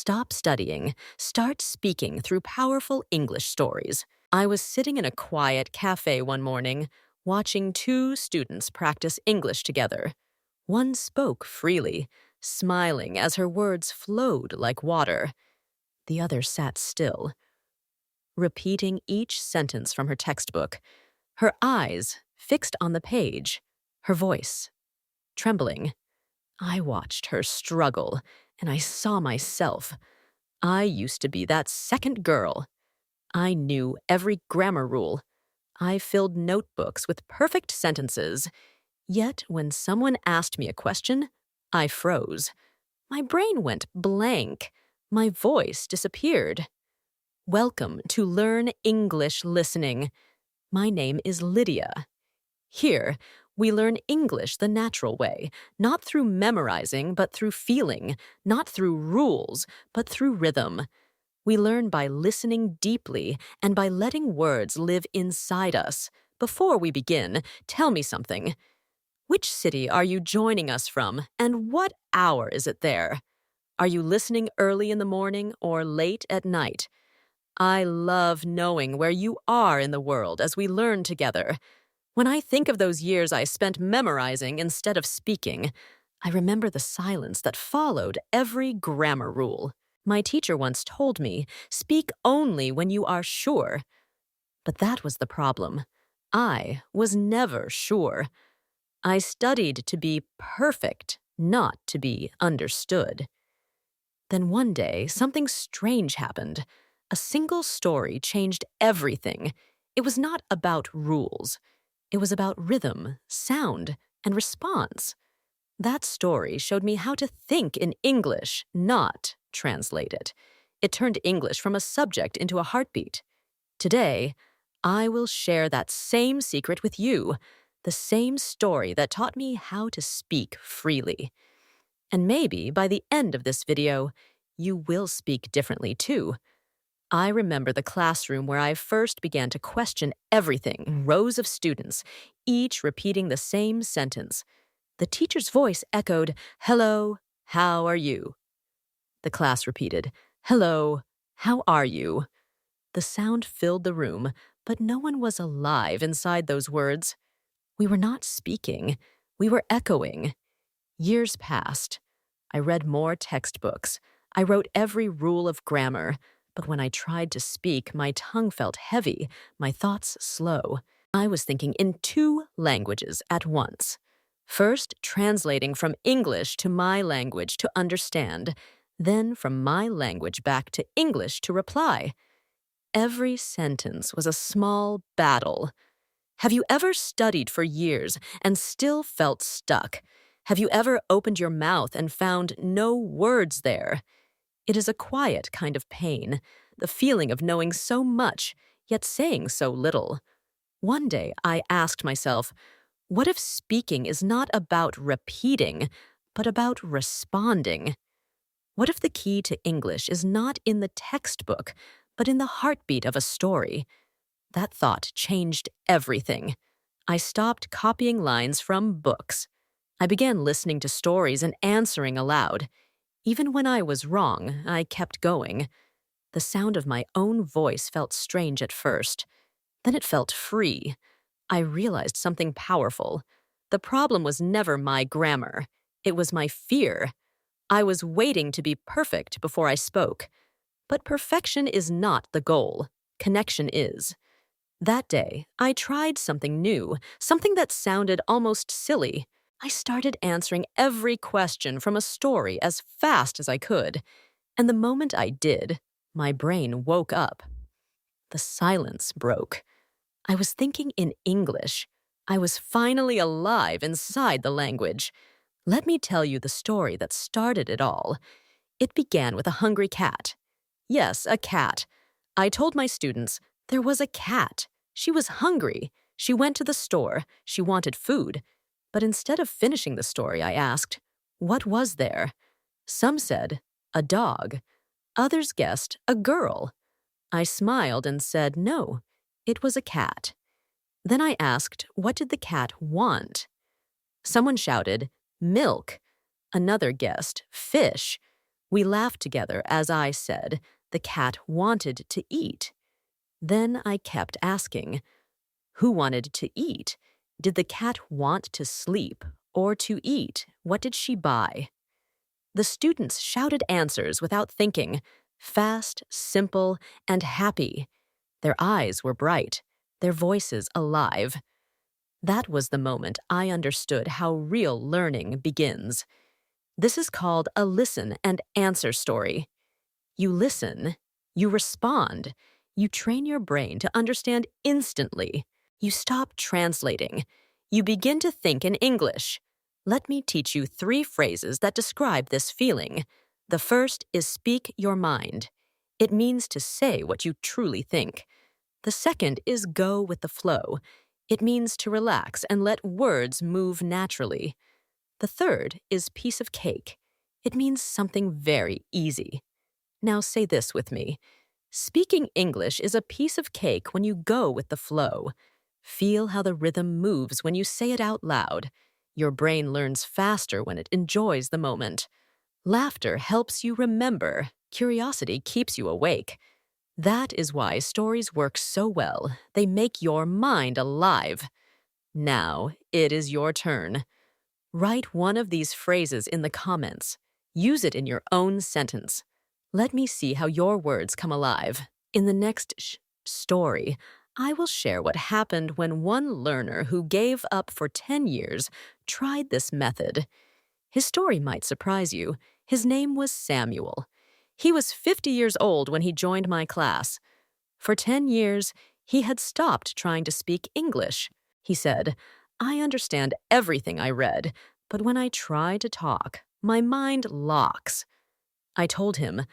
Stop studying, start speaking through powerful English stories. I was sitting in a quiet cafe one morning, watching two students practice English together. One spoke freely, smiling as her words flowed like water. The other sat still, repeating each sentence from her textbook, her eyes fixed on the page, her voice trembling. I watched her struggle, and I saw myself. I used to be that second girl. I knew every grammar rule. I filled notebooks with perfect sentences. Yet when someone asked me a question, I froze. My brain went blank. My voice disappeared. Welcome to Learn English Listening. My name is Lydia. Here, we learn English the natural way, not through memorizing, but through feeling, not through rules, but through rhythm. We learn by listening deeply and by letting words live inside us. Before we begin, tell me something. Which city are you joining us from, and what hour is it there? Are you listening early in the morning or late at night? I love knowing where you are in the world as we learn together. When I think of those years I spent memorizing instead of speaking, I remember the silence that followed every grammar rule. My teacher once told me, speak only when you are sure. But that was the problem. I was never sure. I studied to be perfect, not to be understood. Then one day, something strange happened. A single story changed everything. It was not about rules. It was about rhythm, sound, and response. That story showed me how to think in English, not translate it. It turned English from a subject into a heartbeat. Today, I will share that same secret with you, the same story that taught me how to speak freely. And maybe by the end of this video, you will speak differently too. I remember the classroom where I first began to question everything, rows of students, each repeating the same sentence. The teacher's voice echoed, "Hello, how are you?" The class repeated, "Hello, how are you?" The sound filled the room, but no one was alive inside those words. We were not speaking, we were echoing. Years passed. I read more textbooks. I wrote every rule of grammar. But when I tried to speak, my tongue felt heavy, my thoughts slow. I was thinking in two languages at once. First, translating from English to my language to understand, then from my language back to English to reply. Every sentence was a small battle. Have you ever studied for years and still felt stuck? Have you ever opened your mouth and found no words there? It is a quiet kind of pain, the feeling of knowing so much, yet saying so little. One day I asked myself, what if speaking is not about repeating, but about responding? What if the key to English is not in the textbook, but in the heartbeat of a story? That thought changed everything. I stopped copying lines from books. I began listening to stories and answering aloud. Even when I was wrong, I kept going. The sound of my own voice felt strange at first. Then it felt free. I realized something powerful. The problem was never my grammar. It was my fear. I was waiting to be perfect before I spoke. But perfection is not the goal. Connection is. That day, I tried something new, something that sounded almost silly. I started answering every question from a story as fast as I could. And the moment I did, my brain woke up. The silence broke. I was thinking in English. I was finally alive inside the language. Let me tell you the story that started it all. It began with a hungry cat. Yes, a cat. I told my students, there was a cat. She was hungry. She went to the store. She wanted food. But instead of finishing the story, I asked, what was there? Some said, a dog. Others guessed, a girl. I smiled and said, no, it was a cat. Then I asked, what did the cat want? Someone shouted, milk. Another guessed, fish. We laughed together as I said, the cat wanted to eat. Then I kept asking, who wanted to eat? Did the cat want to sleep or to eat? What did she buy? The students shouted answers without thinking, fast, simple, and happy. Their eyes were bright, their voices alive. That was the moment I understood how real learning begins. This is called a listen and answer story. You listen, you respond, you train your brain to understand instantly. You stop translating. You begin to think in English. Let me teach you 3 phrases that describe this feeling. The first is speak your mind. It means to say what you truly think. The second is go with the flow. It means to relax and let words move naturally. The third is piece of cake. It means something very easy. Now say this with me. Speaking English is a piece of cake when you go with the flow. Feel how the rhythm moves when you say it out loud. Your brain learns faster when it enjoys the moment. Laughter helps you remember. Curiosity keeps you awake. That is why stories work so well. They make your mind alive. Now, it is your turn. Write one of these phrases in the comments. Use it in your own sentence. Let me see how your words come alive. In the next story, I will share what happened when one learner who gave up for 10 years tried this method. His story might surprise you. His name was Samuel. He was 50 years old when he joined my class. For 10 years, he had stopped trying to speak English. He said, I understand everything I read, but when I try to talk, my mind locks. I told him,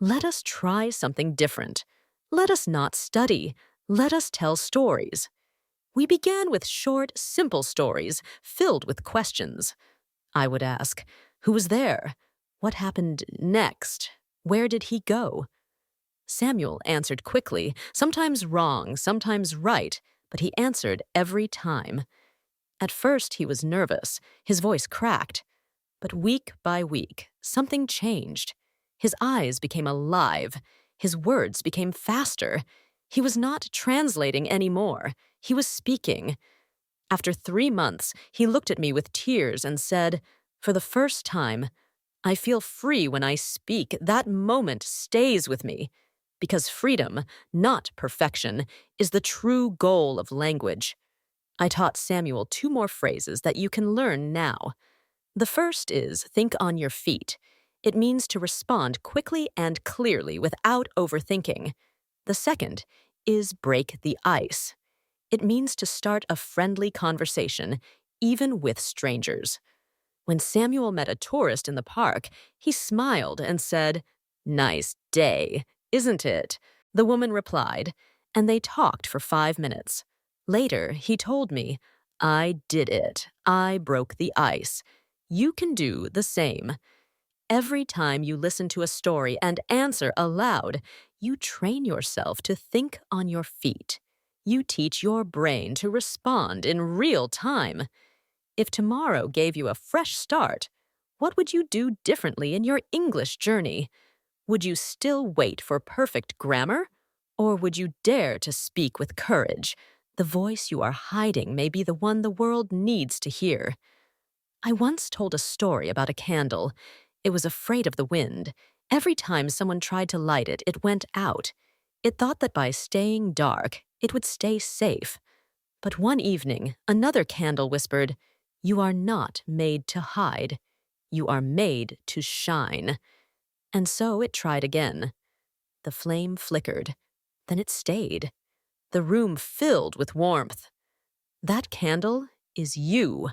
let us try something different. Let us not study. Let us tell stories. We began with short, simple stories filled with questions. I would ask, who was there? What happened next? Where did he go? Samuel answered quickly, sometimes wrong, sometimes right, but he answered every time. At first, he was nervous. His voice cracked. But week by week, something changed. His eyes became alive. His words became faster. He was not translating anymore. He was speaking. After 3 months, he looked at me with tears and said, for the first time, I feel free when I speak. That moment stays with me. Because freedom, not perfection, is the true goal of language. I taught Samuel 2 more phrases that you can learn now. The first is think on your feet. It means to respond quickly and clearly without overthinking. The second is break the ice. It means to start a friendly conversation, even with strangers. When Samuel met a tourist in the park, he smiled and said, nice day, isn't it? The woman replied, and they talked for 5 minutes. Later, he told me, I did it. I broke the ice. You can do the same. Every time you listen to a story and answer aloud, you train yourself to think on your feet. You teach your brain to respond in real time. If tomorrow gave you a fresh start, what would you do differently in your English journey? Would you still wait for perfect grammar? Or would you dare to speak with courage? The voice you are hiding may be the one the world needs to hear. I once told a story about a candle. It was afraid of the wind. Every time someone tried to light it, it went out. It thought that by staying dark, it would stay safe. But one evening, another candle whispered, you are not made to hide. You are made to shine. And so it tried again. The flame flickered. Then it stayed. The room filled with warmth. That candle is you.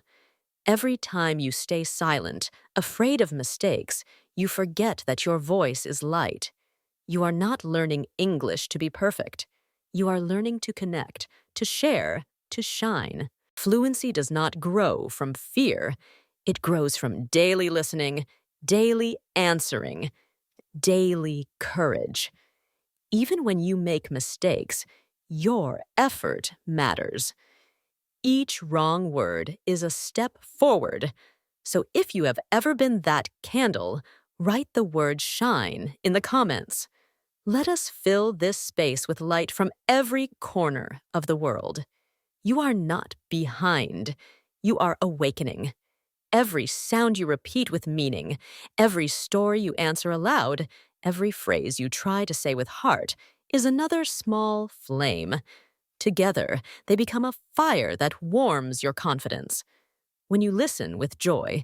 Every time you stay silent, afraid of mistakes, you forget that your voice is light. You are not learning English to be perfect. You are learning to connect, to share, to shine. Fluency does not grow from fear. It grows from daily listening, daily answering, daily courage. Even when you make mistakes, your effort matters. Each wrong word is a step forward. So if you have ever been that candle, Write the word shine in the comments. Let us fill this space with light from every corner of the world. You are not behind. You are awakening. Every sound you repeat with meaning, every story you answer aloud, every phrase you try to say with heart is another small flame. Together, they become a fire that warms your confidence. When you listen with joy,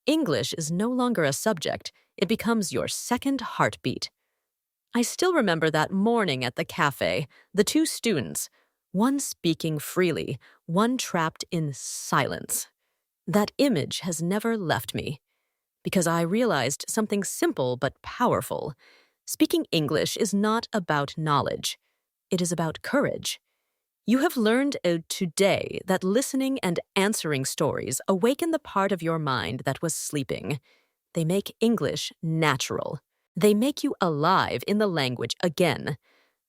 English is no longer a subject, it becomes your second heartbeat. I still remember that morning at the cafe, the two students, one speaking freely, one trapped in silence. That image has never left me, because I realized something simple but powerful. Speaking English is not about knowledge. It is about courage. You have learned today that listening and answering stories awaken the part of your mind that was sleeping. They make English natural. They make you alive in the language again.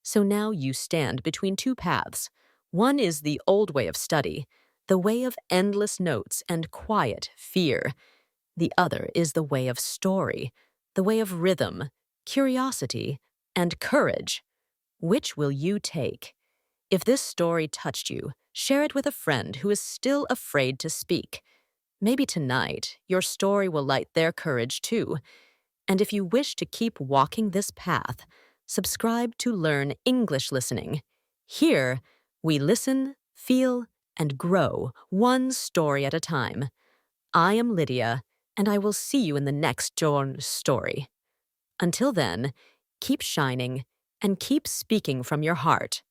So now you stand between two paths. One is the old way of study, the way of endless notes and quiet fear. The other is the way of story, the way of rhythm, curiosity, and courage. Which will you take? If this story touched you, share it with a friend who is still afraid to speak. Maybe tonight, your story will light their courage too. And if you wish to keep walking this path, subscribe to Learn English Listening. Here, we listen, feel, and grow one story at a time. I am Lydia, and I will see you in the next story. Until then, keep shining and keep speaking from your heart.